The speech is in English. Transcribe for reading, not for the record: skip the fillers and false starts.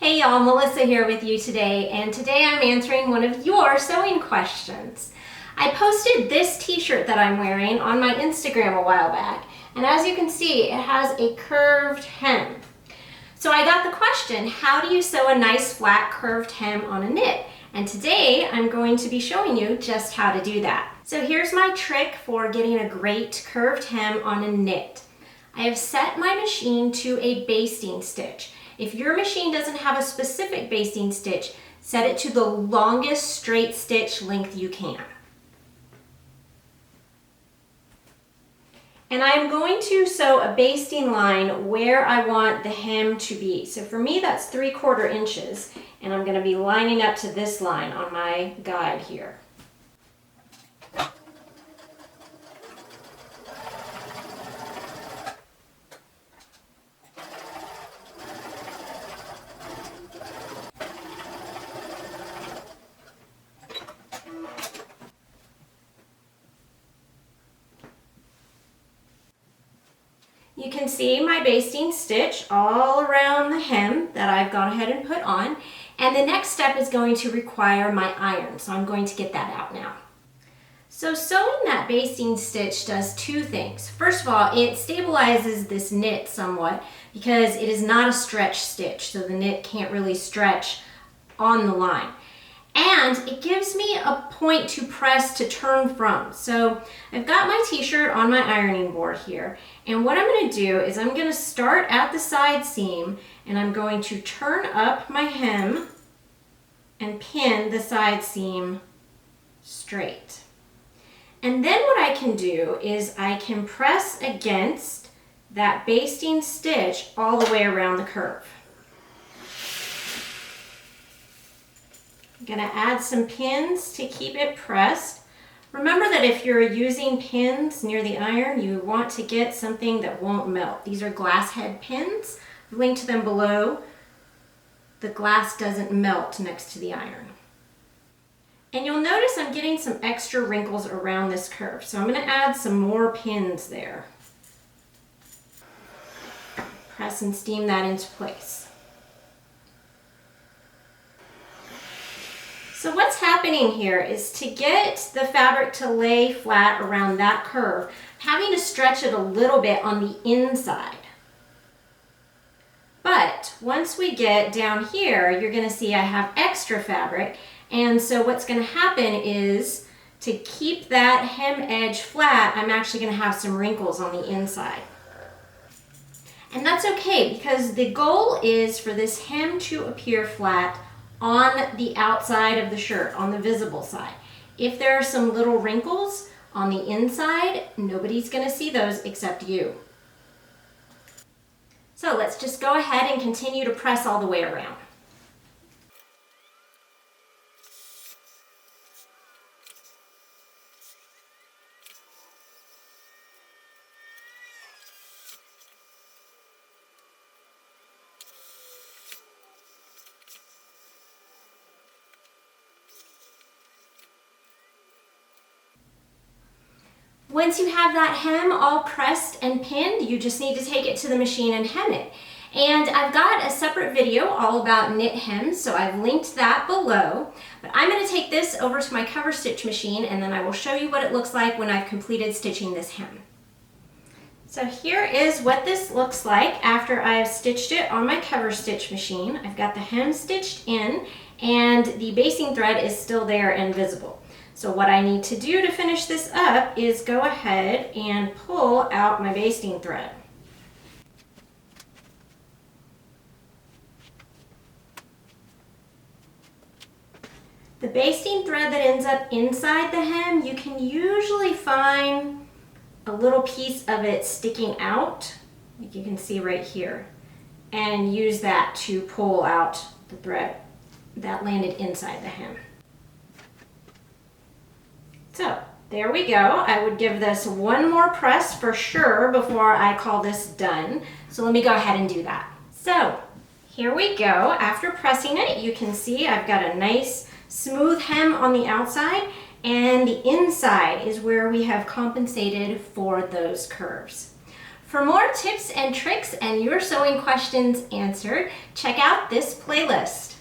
Hey y'all, Melissa here with you today, and today I'm answering one of your sewing questions. I posted this t-shirt that I'm wearing on my Instagram a while back, and as you can see, it has a curved hem. So I got the question, how do you sew a nice flat curved hem on a knit? And today I'm going to be showing you just how to do that. So here's my trick for getting a great curved hem on a knit. I have set my machine to a basting stitch. If your machine doesn't have a specific basting stitch, set it to the longest straight stitch length you can. And I'm going to sew a basting line where I want the hem to be. So for me, that's 3/4 inches, and I'm going to be lining up to this line on my guide here. You can see my basting stitch all around the hem that I've gone ahead and put on, and the next step is going to require my iron, so I'm going to get that out now. So sewing that basting stitch does two things. First of all, it stabilizes this knit somewhat because it is not a stretch stitch, so the knit can't really stretch on the line. And it gives me a point to press to turn from. So I've got my t-shirt on my ironing board here, and what I'm going to do is I'm going to start at the side seam and I'm going to turn up my hem and pin the side seam straight. And then what I can do is I can press against that basting stitch all the way around the curve. I'm going to add some pins to keep it pressed. Remember that if you're using pins near the iron, you want to get something that won't melt. These are glass head pins. I've linked to them below. The glass doesn't melt next to the iron. And you'll notice I'm getting some extra wrinkles around this curve, so I'm going to add some more pins there. Press and steam that into place. So what's happening here is to get the fabric to lay flat around that curve, having to stretch it a little bit on the inside. But once we get down here, you're going to see I have extra fabric, and so what's going to happen is to keep that hem edge flat, I'm actually going to have some wrinkles on the inside. And that's okay, because the goal is for this hem to appear flat on the outside of the shirt, on the visible side. If there are some little wrinkles on the inside, nobody's going to see those except you. So let's just go ahead and continue to press all the way around. Once you have that hem all pressed and pinned, you just need to take it to the machine and hem it. And I've got a separate video all about knit hems, so I've linked that below. But I'm going to take this over to my cover stitch machine, and then I will show you what it looks like when I've completed stitching this hem. So here is what this looks like after I've stitched it on my cover stitch machine. I've got the hem stitched in, and the basting thread is still there and visible. So what I need to do to finish this up is go ahead and pull out my basting thread. The basting thread that ends up inside the hem, you can usually find a little piece of it sticking out, like you can see right here, and use that to pull out the thread that landed inside the hem. So there we go. I would give this one more press for sure before I call this done. So let me go ahead and do that. So here we go. After pressing it, you can see I've got a nice smooth hem on the outside, and the inside is where we have compensated for those curves. For more tips and tricks and your sewing questions answered, check out this playlist.